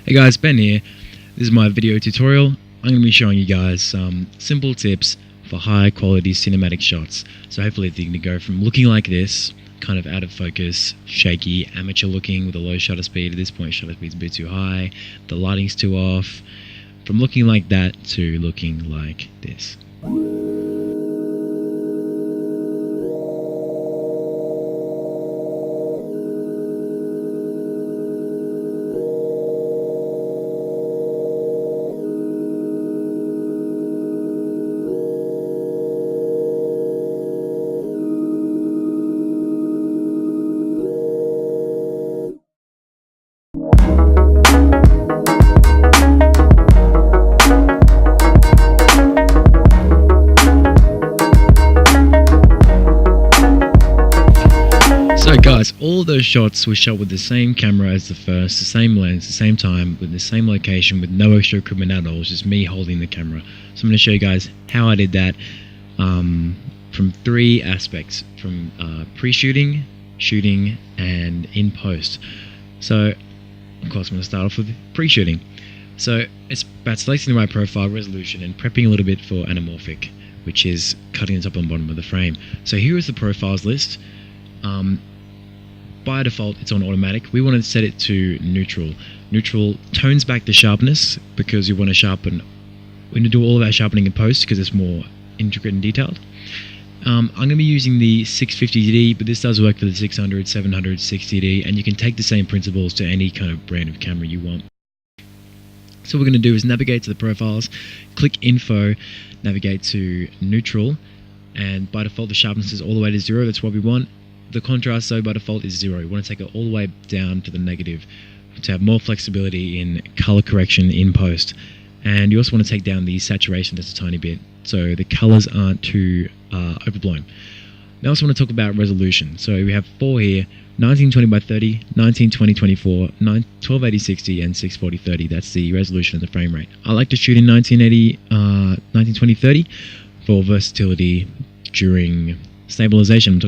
Hey guys, Ben here. This is my video tutorial. I'm going to be showing you guys some simple tips for high quality cinematic shots. So hopefully you can go from looking like this, kind of out of focus, shaky, amateur looking with a low shutter speed. At this point shutter speed's a bit too high, the lighting's too off. From looking like that to looking like this. So guys, all those shots were shot with the same camera as the first, the same lens, the same time, with the same location, with no extra equipment at all, just me holding the camera. So I'm going to show you guys how I did that from three aspects, from pre-shooting, shooting, and in post. So of course I'm going to start off with pre-shooting. So it's about selecting the right profile, resolution, and prepping a little bit for anamorphic, which is cutting the top and bottom of the frame. So here is the profiles list. By default it's on automatic. We want to set it to neutral. Neutral tones back the sharpness because you want to sharpen. We're going to do all of our sharpening in post because it's more intricate and detailed. I'm going to be using the 650D, but this does work for the 600, 700, 60D, and you can take the same principles to any kind of brand of camera you want. So what we're going to do is navigate to the profiles, click info, navigate to neutral, and by default the sharpness is all the way to 0. That's what we want. The contrast, though, by default is 0. You want to take it all the way down to the negative to have more flexibility in color correction in post. And you also want to take down the saturation just a tiny bit so the colors aren't too overblown. Now I also want to talk about resolution. So we have 4 here: 1920 by 30, 1920 24, 1280 60, and 640 30. That's the resolution of the frame rate. I like to shoot in 1980 1920 30 for versatility during stabilization.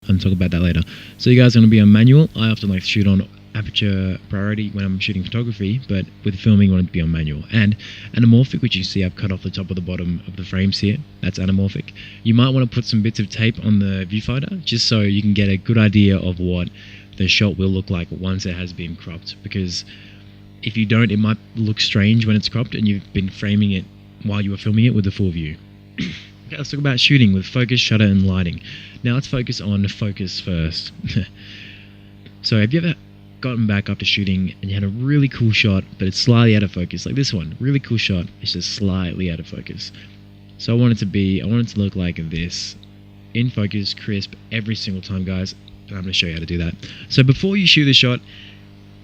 I'm talking about that later. So you guys are going to be on manual. I often like to shoot on aperture priority when I'm shooting photography, but with filming I want it to be on manual. And anamorphic, which you see I've cut off the top of the bottom of the frames here, that's anamorphic. You might want to put some bits of tape on the viewfinder just so you can get a good idea of what the shot will look like once it has been cropped, because if you don't, it might look strange when it's cropped and you've been framing it while you were filming it with the full view. Okay, let's talk about shooting with focus, shutter, and lighting. Now let's focus on focus first. So have you ever gotten back after shooting and you had a really cool shot, but it's slightly out of focus? Like this one, really cool shot, it's just slightly out of focus. So I want it to look like this, in focus, crisp, every single time, guys. And I'm going to show you how to do that. So before you shoot the shot,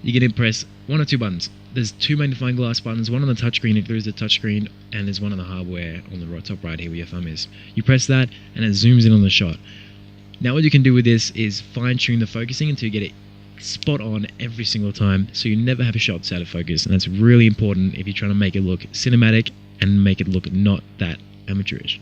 you're going to press one or two buttons. There's 2 magnifying glass buttons, one on the touchscreen if there is a touchscreen, and there's one on the hardware on the top right here where your thumb is. You press that and it zooms in on the shot. Now what you can do with this is fine tune the focusing until you get it spot on every single time, so you never have a shot that's out of focus, and that's really important if you're trying to make it look cinematic and make it look not that amateurish.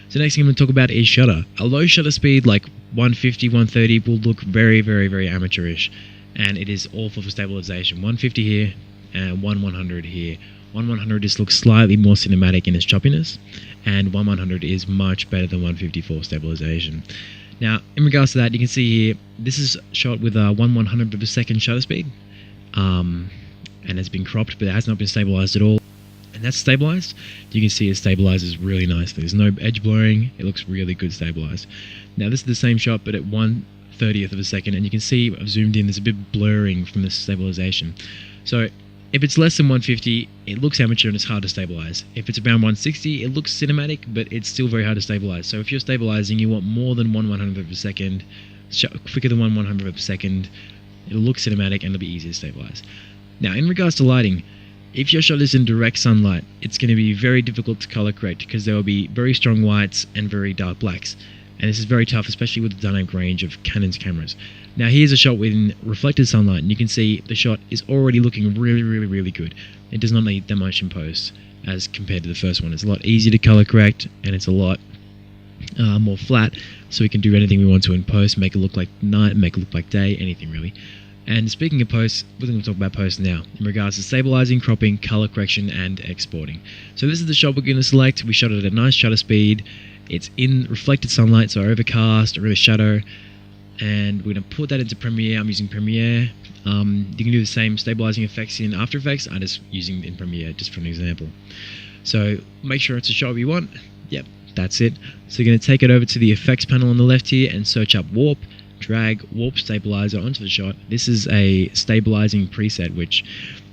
So next thing I'm going to talk about is shutter. A low shutter speed like 150, 130 will look very, very, very amateurish. And it is awful for stabilization. 150 here and 100 here. 100 just looks slightly more cinematic in its choppiness, and 100 is much better than 150 for stabilization. Now, in regards to that, you can see here, this is shot with a 1/100th of a second shutter speed, and it's been cropped, but it has not been stabilized at all. And that's stabilized. You can see it stabilizes really nicely. There's no edge blurring. It looks really good stabilized. Now, this is the same shot, but at 1/30th of a second, and you can see I've zoomed in, there's a bit blurring from the stabilization. So if it's less than 150, it looks amateur and it's hard to stabilize. If it's around 160, it looks cinematic, but it's still very hard to stabilize. So if you're stabilizing, you want more than 1/100th of a second, quicker than 1/100th of a second. It'll look cinematic and it'll be easy to stabilize. Now, in regards to lighting, if your shot is in direct sunlight, it's going to be very difficult to color correct because there will be very strong whites and very dark blacks. And this is very tough, especially with the dynamic range of Canon's cameras. Now here's a shot with reflected sunlight, and you can see the shot is already looking really, really, really good. It does not need that much in post as compared to the first one. It's a lot easier to color correct, and it's a lot more flat, so we can do anything we want to in post, make it look like night, make it look like day, anything really. And speaking of posts, we're going to talk about posts now in regards to stabilizing, cropping, color correction, and exporting. So this is the shot we're going to select. We shot it at a nice shutter speed. It's in reflected sunlight, so overcast or a shadow. And we're going to put that into Premiere. I'm using Premiere. You can do the same stabilizing effects in After Effects. I'm just using it in Premiere just for an example. So make sure it's a shot we want. Yep, that's it. So you're going to take it over to the effects panel on the left here and search up Warp. Drag Warp Stabilizer onto the shot. This is a stabilizing preset which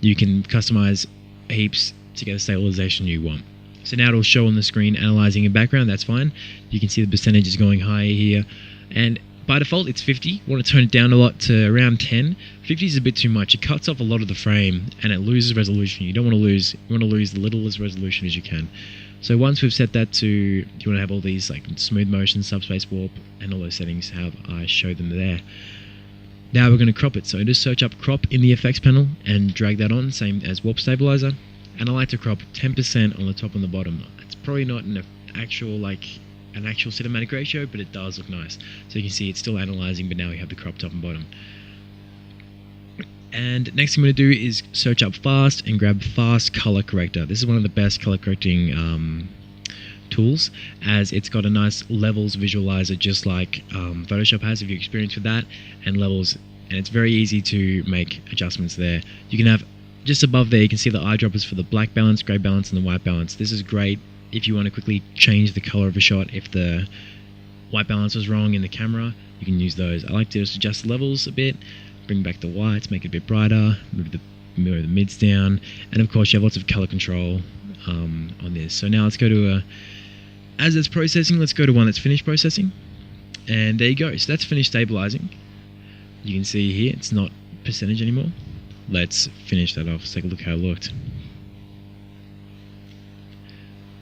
you can customize heaps to get the stabilization you want. So now it'll show on the screen analyzing in background. That's fine. You can see the percentage is going higher here, and by default it's 50. Want to turn it down a lot to around 10. 50 is a bit too much. It cuts off a lot of the frame and it loses resolution. You don't want to lose. You want to lose the littlest resolution as you can. So once we've set that to, you want to have all these like smooth motion, subspace warp, and all those settings, how I show them there. Now we're going to crop it. So just search up crop in the effects panel and drag that on, same as warp stabilizer. And I like to crop 10% on the top and the bottom. It's probably not an actual cinematic ratio, but it does look nice. So you can see it's still analyzing, but now we have the crop top and bottom. And next thing I'm going to do is search up fast and grab fast color corrector. This is one of the best color correcting tools, as it's got a nice levels visualizer just like Photoshop has, if you're experienced with that, and levels, and it's very easy to make adjustments there. You can have just above there, you can see the eyedroppers for the black balance, gray balance, and the white balance. This is great if you want to quickly change the color of a shot. If the white balance was wrong in the camera, you can use those. I like to just adjust levels a bit, bring back the whites, make it a bit brighter, move the mids down, and of course you have lots of color control on this. So now let's go to as it's processing, let's go to one that's finished processing, and there you go. So that's finished stabilizing. You can see here it's not percentage anymore. Let's finish that off. Let's take a look how it looked.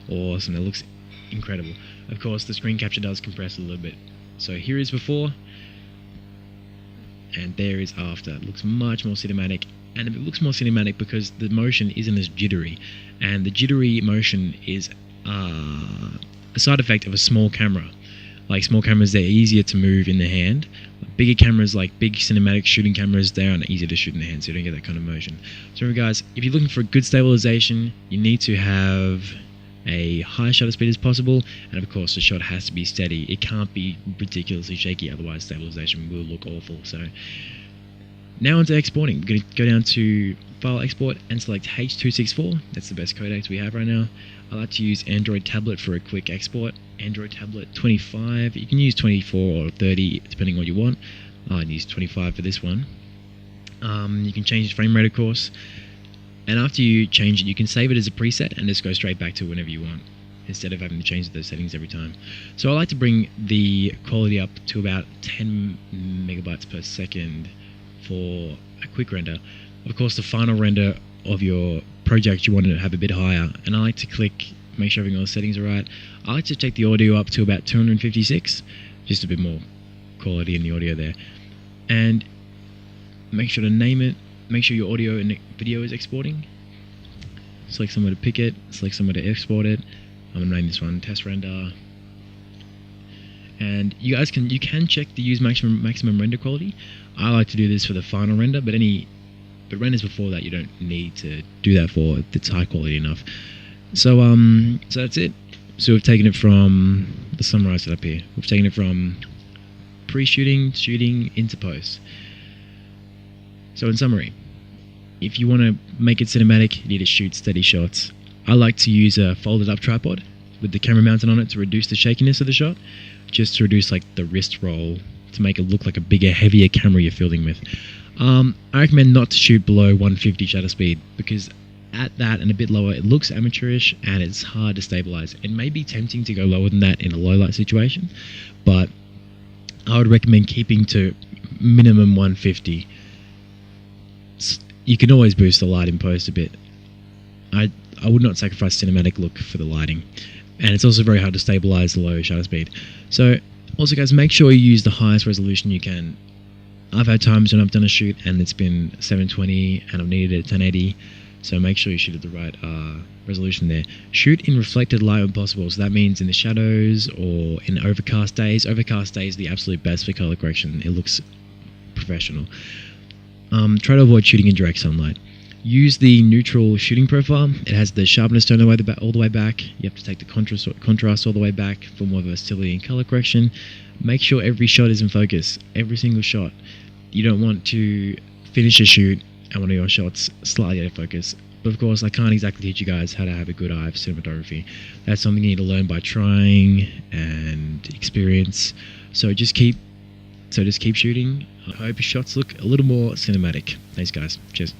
Awesome, that looks incredible. Of course the screen capture does compress a little bit. So here is before, and there is after. It looks much more cinematic, and it looks more cinematic because the motion isn't as jittery, and the jittery motion is a side effect of a small camera. Like small cameras, they're easier to move in the hand. Bigger cameras, like big cinematic shooting cameras, they aren't easier to shoot in the hand, so you don't get that kind of motion. So remember guys, if you're looking for a good stabilization, you need to have a high shutter speed as possible, and of course the shot has to be steady. It can't be ridiculously shaky, otherwise stabilization will look awful. So now onto exporting. We're going to go down to File Export and select H.264. That's the best codec we have right now. I like to use Android tablet for a quick export. Android tablet 25. You can use 24 or 30 depending on what you want. I'd use 25 for this one. You can change the frame rate, of course. And after you change it, you can save it as a preset and just go straight back to whenever you want, instead of having to change those settings every time. So I like to bring the quality up to about 10 megabytes per second for a quick render. Of course, the final render of your project you want to have a bit higher, and I like to click, make sure everything all the settings are right. I like to take the audio up to about 256, just a bit more quality in the audio there, and make sure to name it. Make sure your audio and video is exporting. Select somewhere to pick it, select somewhere to export it. I'm going to name this one Test Render. And you guys can check the use maximum render quality. I like to do this for the final render, but renders before that you don't need to do that for. It's high quality enough. So so that's it. So we've taken it from, let's summarize it up here. We've taken it from pre-shooting, shooting, into post. So in summary, if you want to make it cinematic, you need to shoot steady shots. I like to use a folded up tripod with the camera mounted on it to reduce the shakiness of the shot, just to reduce like the wrist roll, to make it look like a bigger, heavier camera you're fielding with. I recommend not to shoot below 150 shutter speed, because at that and a bit lower it looks amateurish and it's hard to stabilize. It may be tempting to go lower than that in a low light situation, but I would recommend keeping to minimum 150. You can always boost the light in post a bit. I would not sacrifice cinematic look for the lighting, and it's also very hard to stabilize the low shutter speed. So also guys, make sure you use the highest resolution you can. I've had times when I've done a shoot and it's been 720 and I've needed it at 1080, so make sure you shoot at the right resolution there. Shoot in reflected light when possible, so that means in the shadows or in overcast days. Overcast days are the absolute best for color correction. It looks professional. Try to avoid shooting in direct sunlight. Use the neutral shooting profile. It has the sharpness tone all the way back. You have to take the contrast all the way back for more versatility and color correction. Make sure every shot is in focus. Every single shot. You don't want to finish a shoot and one of your shots slightly out of focus. But of course, I can't exactly teach you guys how to have a good eye for cinematography. That's something you need to learn by trying and experience. So just keep shooting. I hope your shots look a little more cinematic. Thanks, guys. Cheers.